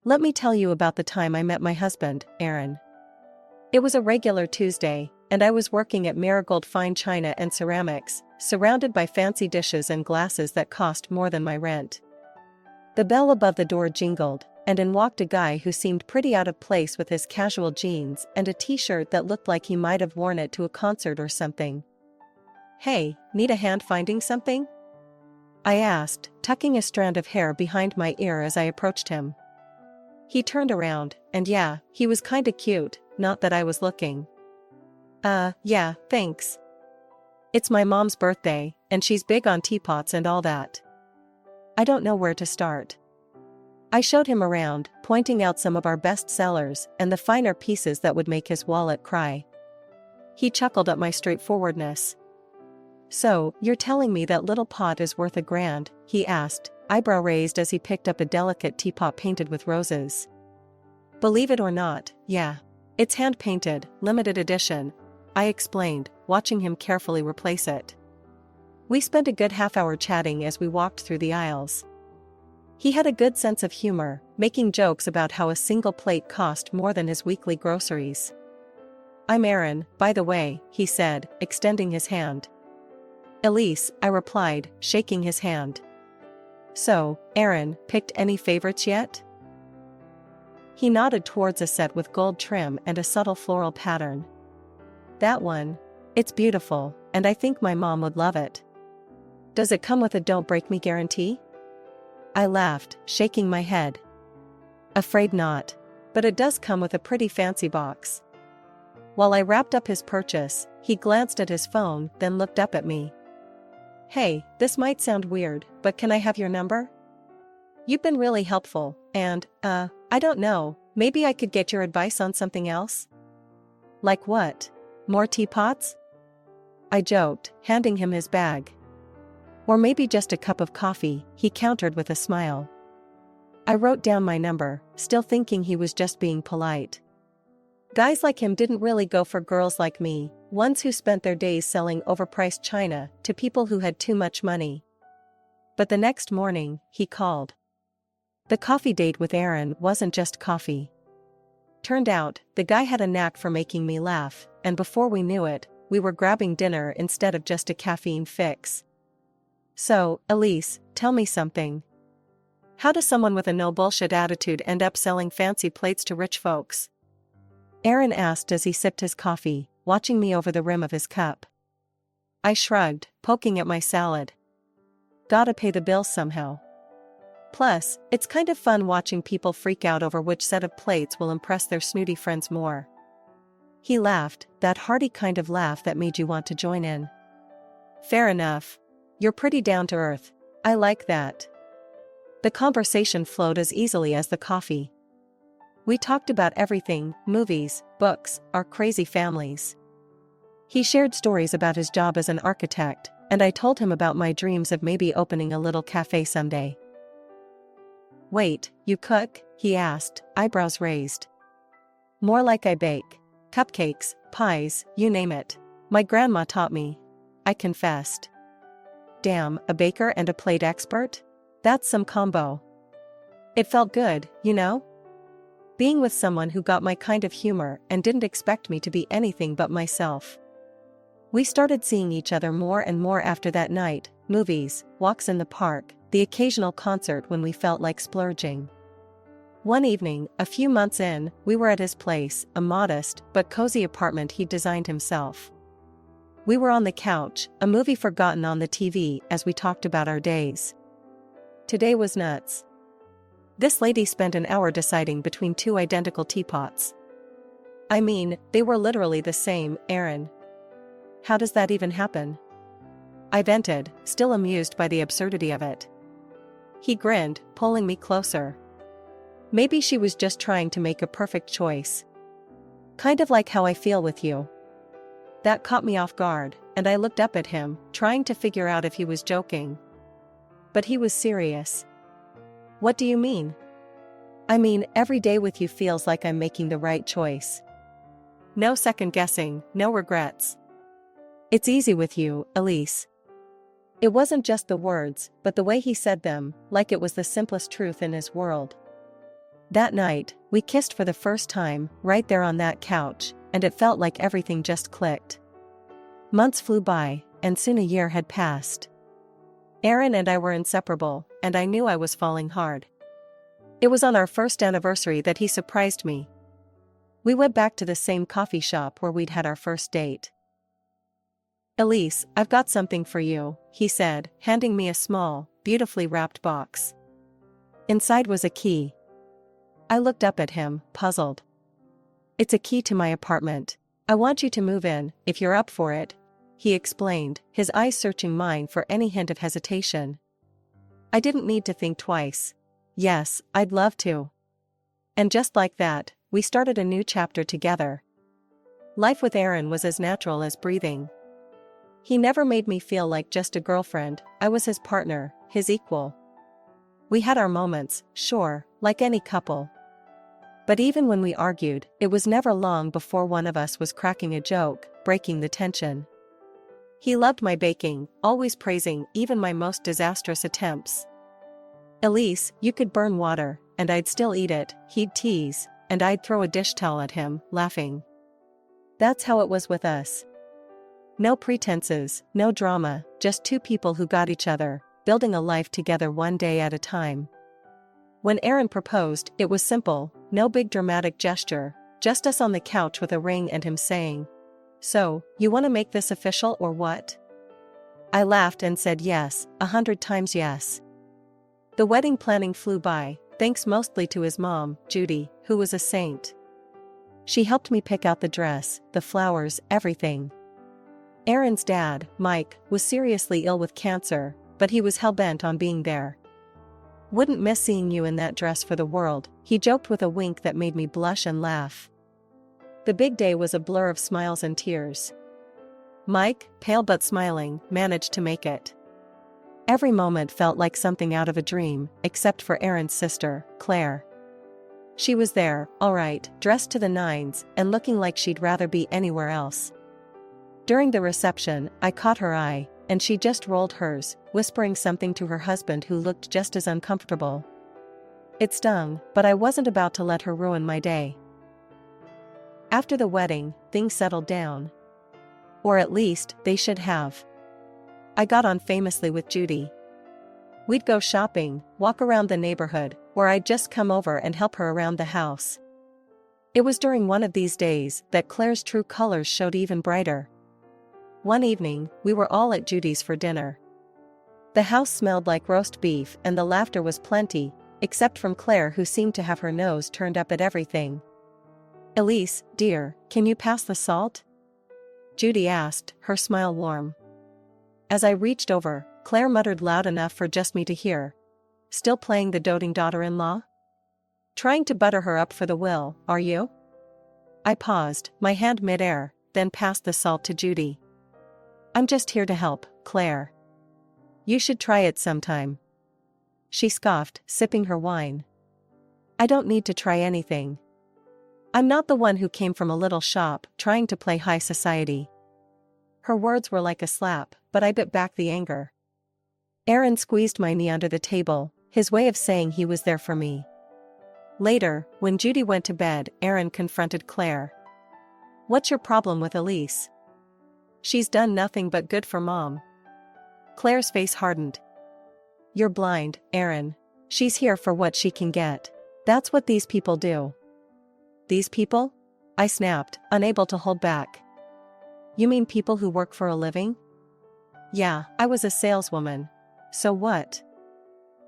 Let me tell you about the time I met my husband, Aaron. It was a regular Tuesday, and I was working at Marigold Fine China and Ceramics, surrounded by fancy dishes and glasses that cost more than my rent. The bell above the door jingled, and in walked a guy who seemed pretty out of place with his casual jeans and a t-shirt that looked like he might have worn it to a concert or something. "Hey, need a hand finding something?" I asked, tucking a strand of hair behind my ear as I approached him. He turned around, and yeah, he was kinda cute, not that I was looking. Yeah, thanks. It's my mom's birthday, and she's big on teapots and all that. I don't know where to start. I showed him around, pointing out some of our best sellers and the finer pieces that would make his wallet cry. He chuckled at my straightforwardness. "So, you're telling me that little pot is worth $1,000?" he asked, eyebrow raised as he picked up a delicate teapot painted with roses. "Believe it or not, yeah. It's hand-painted, limited edition," I explained, watching him carefully replace it. We spent a good half-hour chatting as we walked through the aisles. He had a good sense of humor, making jokes about how a single plate cost more than his weekly groceries. "I'm Aaron, by the way," he said, extending his hand. "Elise," I replied, shaking his hand. "So, Aaron, picked any favorites yet?" He nodded towards a set with gold trim and a subtle floral pattern. "That one. It's beautiful, and I think my mom would love it." "Does it come with a don't break me guarantee?" I laughed, shaking my head. "Afraid not. But it does come with a pretty fancy box." While I wrapped up his purchase, he glanced at his phone, then looked up at me. "Hey, this might sound weird, but can I have your number? You've been really helpful, and, I don't know, maybe I could get your advice on something else?" "Like what? More teapots?" I joked, handing him his bag. "Or maybe just a cup of coffee," he countered with a smile. I wrote down my number, still thinking he was just being polite. Guys like him didn't really go for girls like me, ones who spent their days selling overpriced china to people who had too much money. But the next morning, he called. The coffee date with Aaron wasn't just coffee. Turned out, the guy had a knack for making me laugh, and before we knew it, we were grabbing dinner instead of just a caffeine fix. "So, Elise, tell me something. How does someone with a no-bullshit attitude end up selling fancy plates to rich folks?" Aaron asked as he sipped his coffee, watching me over the rim of his cup. I shrugged, poking at my salad. "Gotta pay the bills somehow. Plus, it's kind of fun watching people freak out over which set of plates will impress their snooty friends more." He laughed, that hearty kind of laugh that made you want to join in. "Fair enough. You're pretty down to earth. I like that." The conversation flowed as easily as the coffee. We talked about everything: movies, books, our crazy families. He shared stories about his job as an architect, and I told him about my dreams of maybe opening a little cafe someday. "Wait, you cook?" he asked, eyebrows raised. "More like I bake. Cupcakes, pies, you name it. My grandma taught me," I confessed. "Damn, a baker and a plate expert? That's some combo." It felt good, you know? Being with someone who got my kind of humor and didn't expect me to be anything but myself. We started seeing each other more and more after that night: movies, walks in the park, the occasional concert when we felt like splurging. One evening, a few months in, we were at his place, a modest but cozy apartment he'd designed himself. We were on the couch, a movie forgotten on the TV, as we talked about our days. Today was nuts. This lady spent an hour deciding between two identical teapots. I mean, they were literally the same, Aaron. How does that even happen? I vented, still amused by the absurdity of it. He grinned, pulling me closer. Maybe she was just trying to make a perfect choice. Kind of like how I feel with you. That caught me off guard, and I looked up at him, trying to figure out if he was joking. But he was serious. "What do you mean?" "I mean, every day with you feels like I'm making the right choice. No second guessing, no regrets. It's easy with you, Elise." It wasn't just the words, but the way he said them, like it was the simplest truth in his world. That night, we kissed for the first time, right there on that couch, and it felt like everything just clicked. Months flew by, and soon a year had passed. Aaron and I were inseparable, and I knew I was falling hard. It was on our first anniversary that he surprised me. We went back to the same coffee shop where we'd had our first date. "Elise, I've got something for you," he said, handing me a small, beautifully wrapped box. Inside was a key. I looked up at him, puzzled. "It's a key to my apartment. I want you to move in, if you're up for it," he explained, his eyes searching mine for any hint of hesitation. I didn't need to think twice. Yes, I'd love to. And just like that, we started a new chapter together. Life with Aaron was as natural as breathing. He never made me feel like just a girlfriend. I was his partner, his equal. We had our moments, sure, like any couple. But even when we argued, it was never long before one of us was cracking a joke, breaking the tension. He loved my baking, always praising even my most disastrous attempts. "Elise, you could burn water, and I'd still eat it," he'd tease, and I'd throw a dish towel at him, laughing. That's how it was with us. No pretenses, no drama, just two people who got each other, building a life together one day at a time. When Aaron proposed, it was simple, no big dramatic gesture, just us on the couch with a ring and him saying, "So, you want to make this official or what?" I laughed and said yes, 100 times yes. The wedding planning flew by, thanks mostly to his mom, Judy, who was a saint. She helped me pick out the dress, the flowers, everything. Aaron's dad, Mike, was seriously ill with cancer, but he was hell-bent on being there. "Wouldn't miss seeing you in that dress for the world," he joked with a wink that made me blush and laugh. The big day was a blur of smiles and tears. Mike, pale but smiling, managed to make it. Every moment felt like something out of a dream, except for Aaron's sister, Claire. She was there, all right, dressed to the nines, and looking like she'd rather be anywhere else. During the reception, I caught her eye, and she just rolled hers, whispering something to her husband who looked just as uncomfortable. It stung, but I wasn't about to let her ruin my day. After the wedding, things settled down. Or at least, they should have. I got on famously with Judy. We'd go shopping, walk around the neighborhood, or I'd just come over and help her around the house. It was during one of these days that Claire's true colors showed even brighter. One evening, we were all at Judy's for dinner. The house smelled like roast beef and the laughter was plenty, except from Claire, who seemed to have her nose turned up at everything. "Elise, dear, can you pass the salt?" Judy asked, her smile warm. As I reached over, Claire muttered loud enough for just me to hear. "Still playing the doting daughter-in-law? Trying to butter her up for the will, are you?" I paused, my hand mid-air, then passed the salt to Judy. "I'm just here to help, Claire. You should try it sometime." She scoffed, sipping her wine. "I don't need to try anything. I'm not the one who came from a little shop, trying to play high society." Her words were like a slap, but I bit back the anger. Aaron squeezed my knee under the table, his way of saying he was there for me. Later, when Judy went to bed, Aaron confronted Claire. "What's your problem with Elise? She's done nothing but good for Mom." Claire's face hardened. "You're blind, Aaron. She's here for what she can get. That's what these people do." "These people?" I snapped, unable to hold back. "You mean people who work for a living?" "Yeah, I was a saleswoman. So what?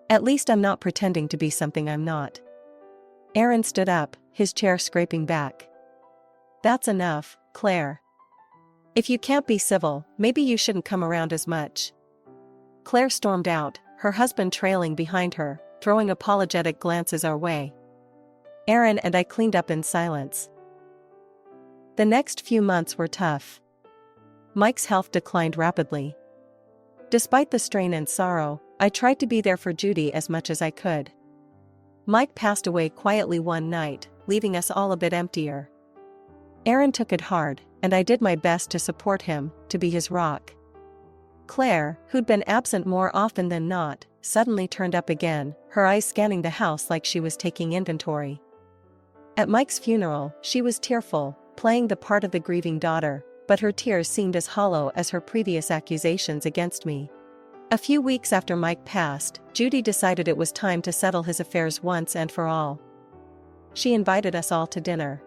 At least I'm not pretending to be something I'm not." Aaron stood up, his chair scraping back. "That's enough, Claire. If you can't be civil, maybe you shouldn't come around as much." Claire stormed out, her husband trailing behind her, throwing apologetic glances our way. Aaron and I cleaned up in silence. The next few months were tough. Mike's health declined rapidly. Despite the strain and sorrow, I tried to be there for Judy as much as I could. Mike passed away quietly one night, leaving us all a bit emptier. Aaron took it hard, and I did my best to support him, to be his rock. Claire, who'd been absent more often than not, suddenly turned up again, her eyes scanning the house like she was taking inventory. At Mike's funeral, she was tearful, playing the part of the grieving daughter, but her tears seemed as hollow as her previous accusations against me. A few weeks after Mike passed, Judy decided it was time to settle his affairs once and for all. She invited us all to dinner.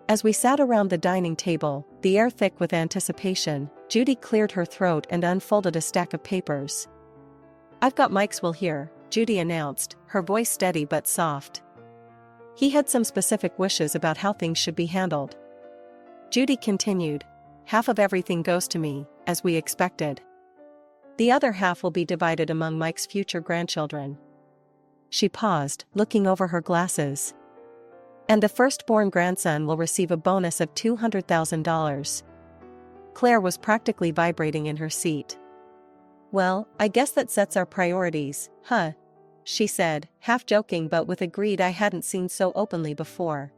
As we sat around the dining table, the air thick with anticipation, Judy cleared her throat and unfolded a stack of papers. "I've got Mike's will here," Judy announced, her voice steady but soft. "He had some specific wishes about how things should be handled." Judy continued, "Half of everything goes to me, as we expected. The other half will be divided among Mike's future grandchildren." She paused, looking over her glasses. "And the firstborn grandson will receive a bonus of $200,000. Claire was practically vibrating in her seat. "Well, I guess that sets our priorities, huh?" she said, half joking but with a greed I hadn't seen so openly before.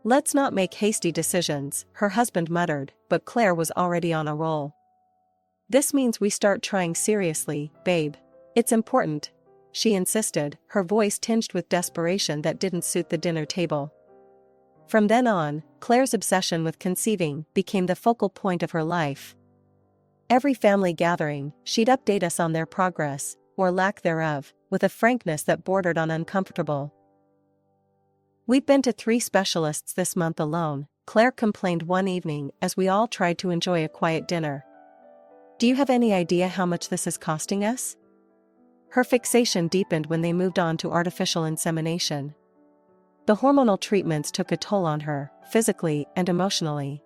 "Let's not make hasty decisions," her husband muttered, but Claire was already on a roll. "This means we start trying seriously, babe. It's important," she insisted, her voice tinged with desperation that didn't suit the dinner table. From then on, Claire's obsession with conceiving became the focal point of her life. Every family gathering, she'd update us on their progress, or lack thereof, with a frankness that bordered on uncomfortable. "We've been to 3 specialists this month alone," Claire complained one evening as we all tried to enjoy a quiet dinner. "Do you have any idea how much this is costing us?" Her fixation deepened when they moved on to artificial insemination. The hormonal treatments took a toll on her, physically and emotionally.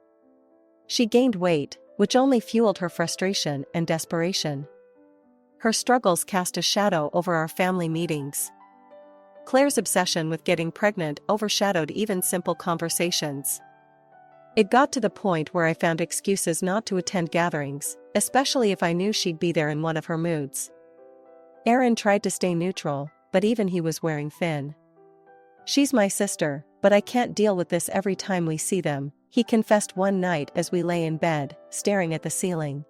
She gained weight, which only fueled her frustration and desperation. Her struggles cast a shadow over our family meetings. Claire's obsession with getting pregnant overshadowed even simple conversations. It got to the point where I found excuses not to attend gatherings, especially if I knew she'd be there in one of her moods. Aaron tried to stay neutral, but even he was wearing thin. "She's my sister, but I can't deal with this every time we see them," he confessed one night as we lay in bed, staring at the ceiling.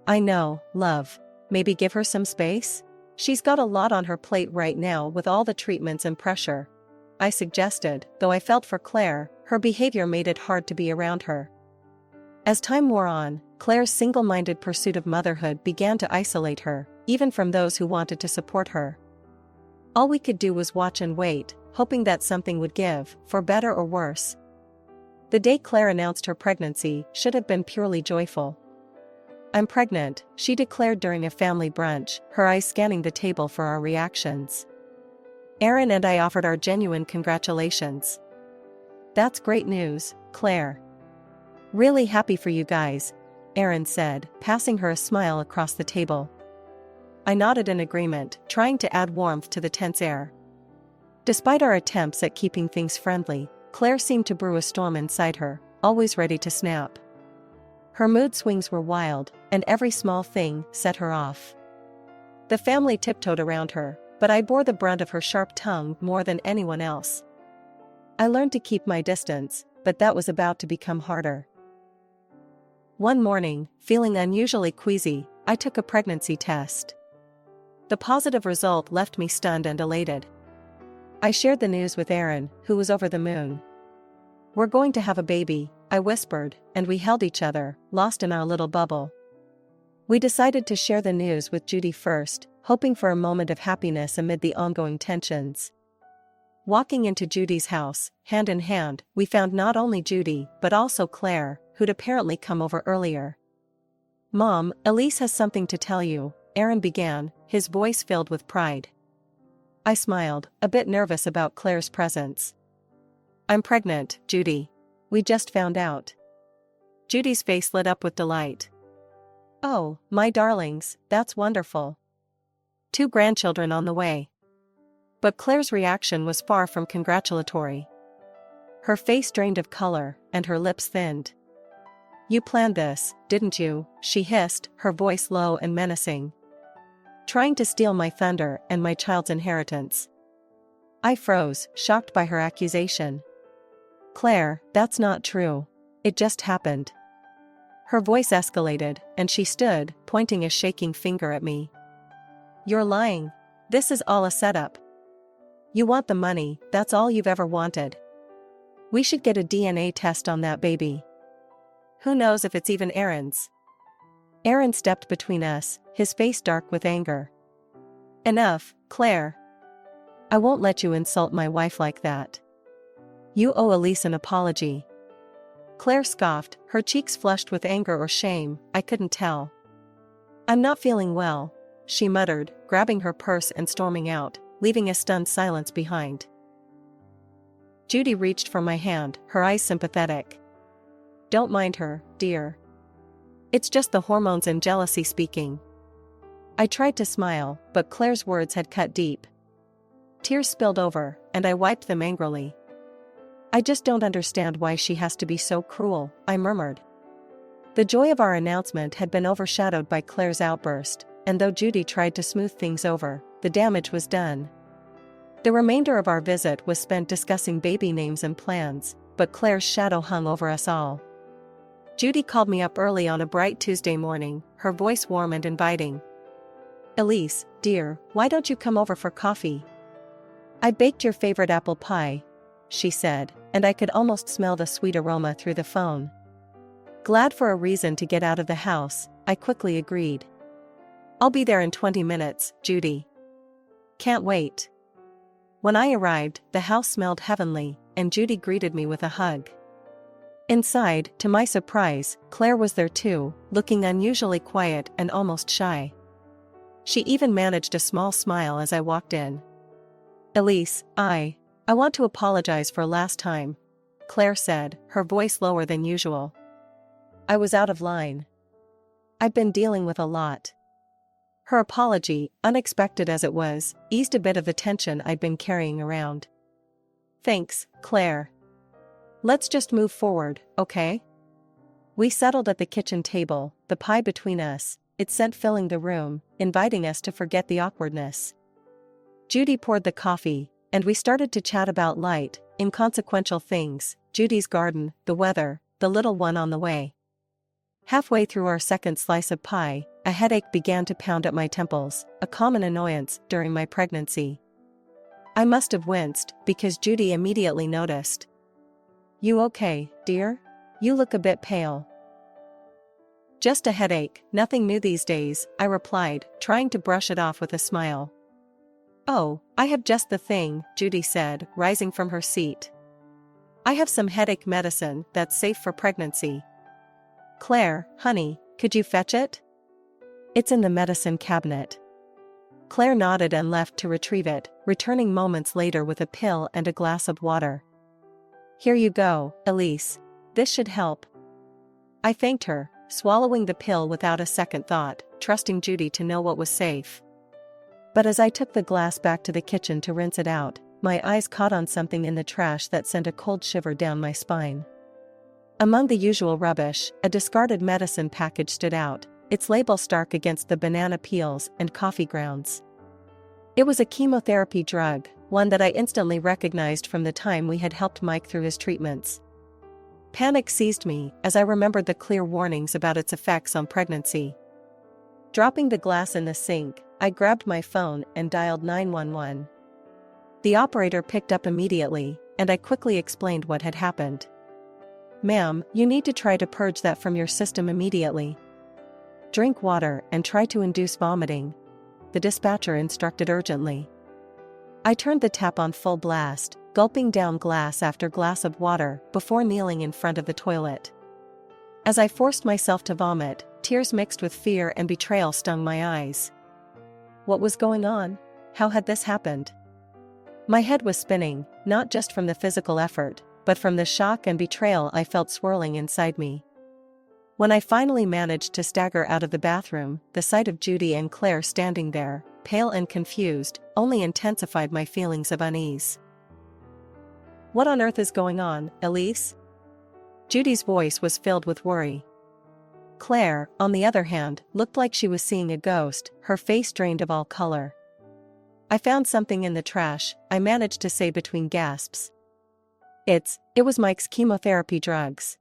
"I know, love. Maybe give her some space? She's got a lot on her plate right now with all the treatments and pressure," I suggested, though I felt for Claire, her behavior made it hard to be around her. As time wore on, Claire's single-minded pursuit of motherhood began to isolate her, even from those who wanted to support her. All we could do was watch and wait, hoping that something would give, for better or worse. The day Claire announced her pregnancy should have been purely joyful. "I'm pregnant," she declared during a family brunch, her eyes scanning the table for our reactions. Aaron and I offered our genuine congratulations. "That's great news, Claire. Really happy for you guys," Aaron said, passing her a smile across the table. I nodded in agreement, trying to add warmth to the tense air. Despite our attempts at keeping things friendly, Claire seemed to brew a storm inside her, always ready to snap. Her mood swings were wild, and every small thing set her off. The family tiptoed around her, but I bore the brunt of her sharp tongue more than anyone else. I learned to keep my distance, but that was about to become harder. One morning, feeling unusually queasy, I took a pregnancy test. The positive result left me stunned and elated. I shared the news with Aaron, who was over the moon. "We're going to have a baby," I whispered, and we held each other, lost in our little bubble. We decided to share the news with Judy first, hoping for a moment of happiness amid the ongoing tensions. Walking into Judy's house, hand in hand, we found not only Judy but also Claire, who'd apparently come over earlier. "Mom, Elise has something to tell you," Aaron began, his voice filled with pride. I smiled, a bit nervous about Claire's presence. "I'm pregnant, Judy. We just found out." Judy's face lit up with delight. "Oh, my darlings, that's wonderful. 2 grandchildren on the way." But Claire's reaction was far from congratulatory. Her face drained of color, and her lips thinned. "You planned this, didn't you?" she hissed, her voice low and menacing. "Trying to steal my thunder and my child's inheritance." I froze, shocked by her accusation. "Claire, that's not true. It just happened." Her voice escalated, and she stood, pointing a shaking finger at me. You're lying. This is all a setup. You want the money, that's all you've ever wanted. We should get a DNA test on that baby. Who knows if it's even Aaron's? Aaron stepped between us, his face dark with anger. Enough, Claire. I won't let you insult my wife like that. You owe Elise an apology. Claire scoffed, her cheeks flushed with anger or shame, I couldn't tell. I'm not feeling well, she muttered, grabbing her purse and storming out, leaving a stunned silence behind. Judy reached for my hand, her eyes sympathetic. Don't mind her, dear. It's just the hormones and jealousy speaking. I tried to smile, but Claire's words had cut deep. Tears spilled over, and I wiped them angrily. I just don't understand why she has to be so cruel, I murmured. The joy of our announcement had been overshadowed by Claire's outburst, and though Judy tried to smooth things over, the damage was done. The remainder of our visit was spent discussing baby names and plans, but Claire's shadow hung over us all. Judy called me up early on a bright Tuesday morning, her voice warm and inviting. Elise, dear, why don't you come over for coffee? I baked your favorite apple pie, she said, and I could almost smell the sweet aroma through the phone. Glad for a reason to get out of the house, I quickly agreed. I'll be there in 20 minutes, Judy. Can't wait. When I arrived, the house smelled heavenly, and Judy greeted me with a hug. Inside, to my surprise, Claire was there too, looking unusually quiet and almost shy. She even managed a small smile as I walked in. Elise, I want to apologize for last time, Claire said, her voice lower than usual. I was out of line. I've been dealing with a lot. Her apology, unexpected as it was, eased a bit of the tension I'd been carrying around. Thanks, Claire. Let's just move forward, okay? We settled at the kitchen table, the pie between us, its scent filling the room, inviting us to forget the awkwardness. Judy poured the coffee, and we started to chat about light, inconsequential things, Judy's garden, the weather, the little one on the way. Halfway through our second slice of pie, a headache began to pound at my temples, a common annoyance during my pregnancy. I must have winced, because Judy immediately noticed. You okay, dear? You look a bit pale. Just a headache, nothing new these days, I replied, trying to brush it off with a smile. Oh, I have just the thing, Judy said, rising from her seat. I have some headache medicine that's safe for pregnancy. Claire, honey, could you fetch it? It's in the medicine cabinet. Claire nodded and left to retrieve it, returning moments later with a pill and a glass of water. Here you go, Elise. This should help. I thanked her, swallowing the pill without a second thought, trusting Judy to know what was safe. But as I took the glass back to the kitchen to rinse it out, my eyes caught on something in the trash that sent a cold shiver down my spine. Among the usual rubbish, a discarded medicine package stood out, its label stark against the banana peels and coffee grounds. It was a chemotherapy drug, one that I instantly recognized from the time we had helped Mike through his treatments. Panic seized me as I remembered the clear warnings about its effects on pregnancy. Dropping the glass in the sink, I grabbed my phone and dialed 911. The operator picked up immediately, and I quickly explained what had happened. Ma'am, you need to try to purge that from your system immediately. Drink water and try to induce vomiting, the dispatcher instructed urgently. I turned the tap on full blast, gulping down glass after glass of water before kneeling in front of the toilet. As I forced myself to vomit, tears mixed with fear and betrayal stung my eyes. What was going on? How had this happened? My head was spinning, not just from the physical effort, but from the shock and betrayal I felt swirling inside me. When I finally managed to stagger out of the bathroom, the sight of Judy and Claire standing there, pale and confused, only intensified my feelings of unease. What on earth is going on, Elise? Judy's voice was filled with worry. Claire, on the other hand, looked like she was seeing a ghost, her face drained of all color. I found something in the trash, I managed to say between gasps. It was Mike's chemotherapy drugs.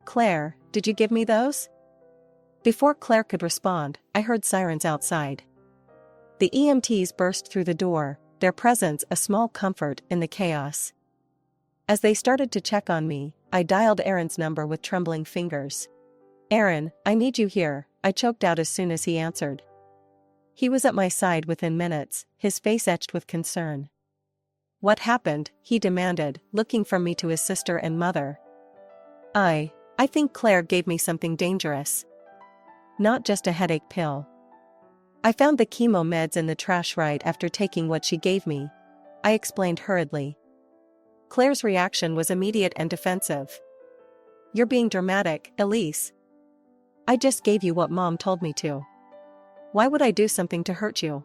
Claire, did you give me those? Before Claire could respond, I heard sirens outside. The EMTs burst through the door, their presence a small comfort in the chaos. As they started to check on me, I dialed Aaron's number with trembling fingers. "Aaron, I need you here," I choked out as soon as he answered. He was at my side within minutes, his face etched with concern. "What happened?" he demanded, looking from me to his sister and mother. I think Claire gave me something dangerous. Not just a headache pill. I found the chemo meds in the trash right after taking what she gave me, I explained hurriedly. Claire's reaction was immediate and defensive. "You're being dramatic, Elise. I just gave you what Mom told me to. Why would I do something to hurt you?"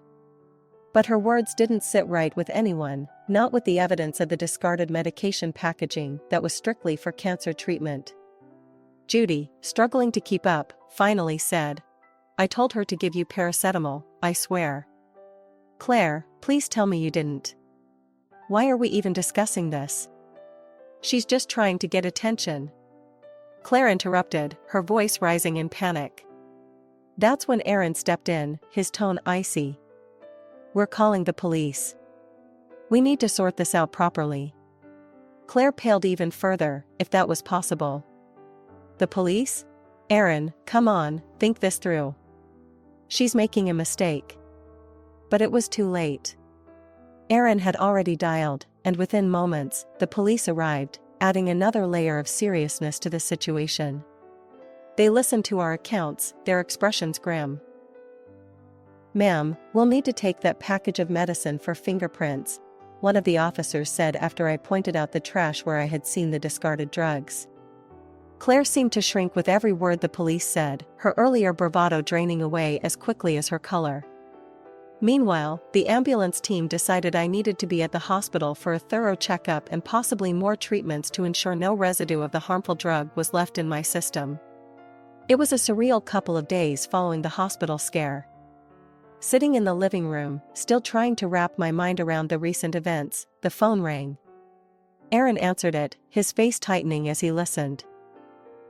But her words didn't sit right with anyone, not with the evidence of the discarded medication packaging that was strictly for cancer treatment. Judy, struggling to keep up, finally said, "I told her to give you paracetamol, I swear." "Claire, please tell me you didn't. Why are we even discussing this? She's just trying to get attention." Claire interrupted, her voice rising in panic. That's when Aaron stepped in, his tone icy. "We're calling the police. We need to sort this out properly." Claire paled even further, if that was possible. "The police? Aaron, come on, think this through. She's making a mistake." But it was too late. Aaron had already dialed, and within moments, the police arrived, adding another layer of seriousness to the situation. They listened to our accounts, their expressions grim. "Ma'am, we'll need to take that package of medicine for fingerprints," one of the officers said after I pointed out the trash where I had seen the discarded drugs. Claire seemed to shrink with every word the police said, her earlier bravado draining away as quickly as her color. Meanwhile, the ambulance team decided I needed to be at the hospital for a thorough checkup and possibly more treatments to ensure no residue of the harmful drug was left in my system. It was a surreal couple of days following the hospital scare. Sitting in the living room, still trying to wrap my mind around the recent events, the phone rang. Aaron answered it, his face tightening as he listened.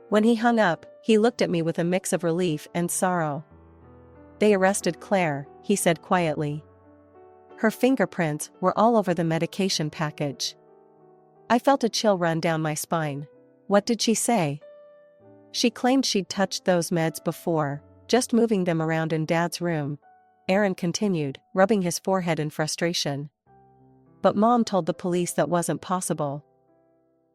When he hung up, he looked at me with a mix of relief and sorrow. "They arrested Claire," he said quietly. "Her fingerprints were all over the medication package." I felt a chill run down my spine. "What did she say?" "She claimed she'd touched those meds before, just moving them around in Dad's room," Aaron continued, rubbing his forehead in frustration. "But Mom told the police that wasn't possible.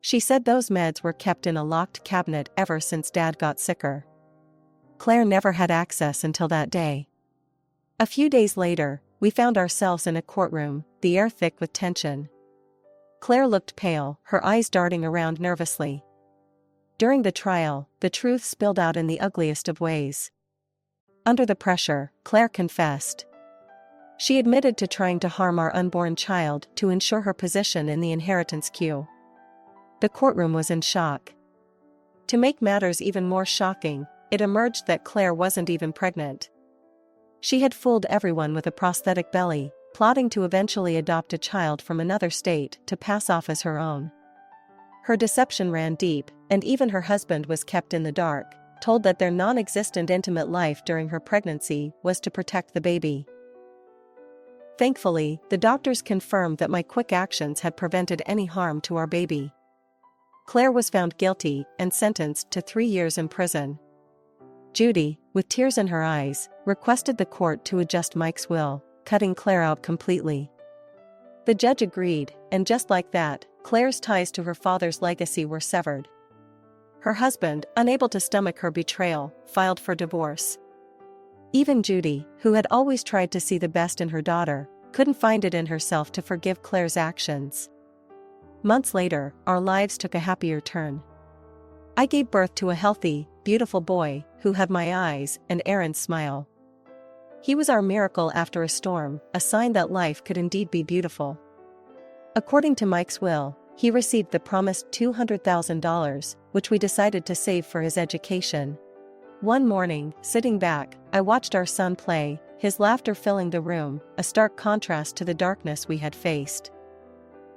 She said those meds were kept in a locked cabinet ever since Dad got sicker. Claire never had access until that day." A few days later, we found ourselves in a courtroom, the air thick with tension. Claire looked pale, her eyes darting around nervously. During the trial, the truth spilled out in the ugliest of ways. Under the pressure, Claire confessed. She admitted to trying to harm our unborn child to ensure her position in the inheritance queue. The courtroom was in shock. To make matters even more shocking, it emerged that Claire wasn't even pregnant. She had fooled everyone with a prosthetic belly, plotting to eventually adopt a child from another state to pass off as her own. Her deception ran deep, and even her husband was kept in the dark, told that their non-existent intimate life during her pregnancy was to protect the baby. Thankfully, the doctors confirmed that my quick actions had prevented any harm to our baby. Claire was found guilty and sentenced to 3 years in prison. Judy, with tears in her eyes, requested the court to adjust Mike's will, cutting Claire out completely. The judge agreed, and just like that, Claire's ties to her father's legacy were severed. Her husband, unable to stomach her betrayal, filed for divorce. Even Judy, who had always tried to see the best in her daughter, couldn't find it in herself to forgive Claire's actions. Months later, our lives took a happier turn. I gave birth to a healthy, beautiful boy, who had my eyes and Aaron's smile. He was our miracle after a storm, a sign that life could indeed be beautiful. According to Mike's will, he received the promised $200,000, which we decided to save for his education. One morning, sitting back, I watched our son play, his laughter filling the room, a stark contrast to the darkness we had faced.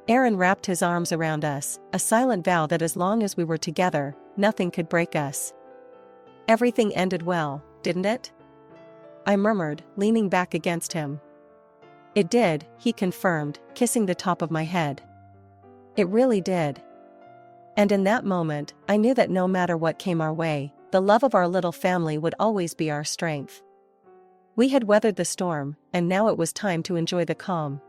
Aaron wrapped his arms around us, a silent vow that as long as we were together, nothing could break us. "Everything ended well, didn't it?" I murmured, leaning back against him. It did, he confirmed, kissing the top of my head. It really did. And in that moment, I knew that no matter what came our way, the love of our little family would always be our strength. We had weathered the storm, and now it was time to enjoy the calm.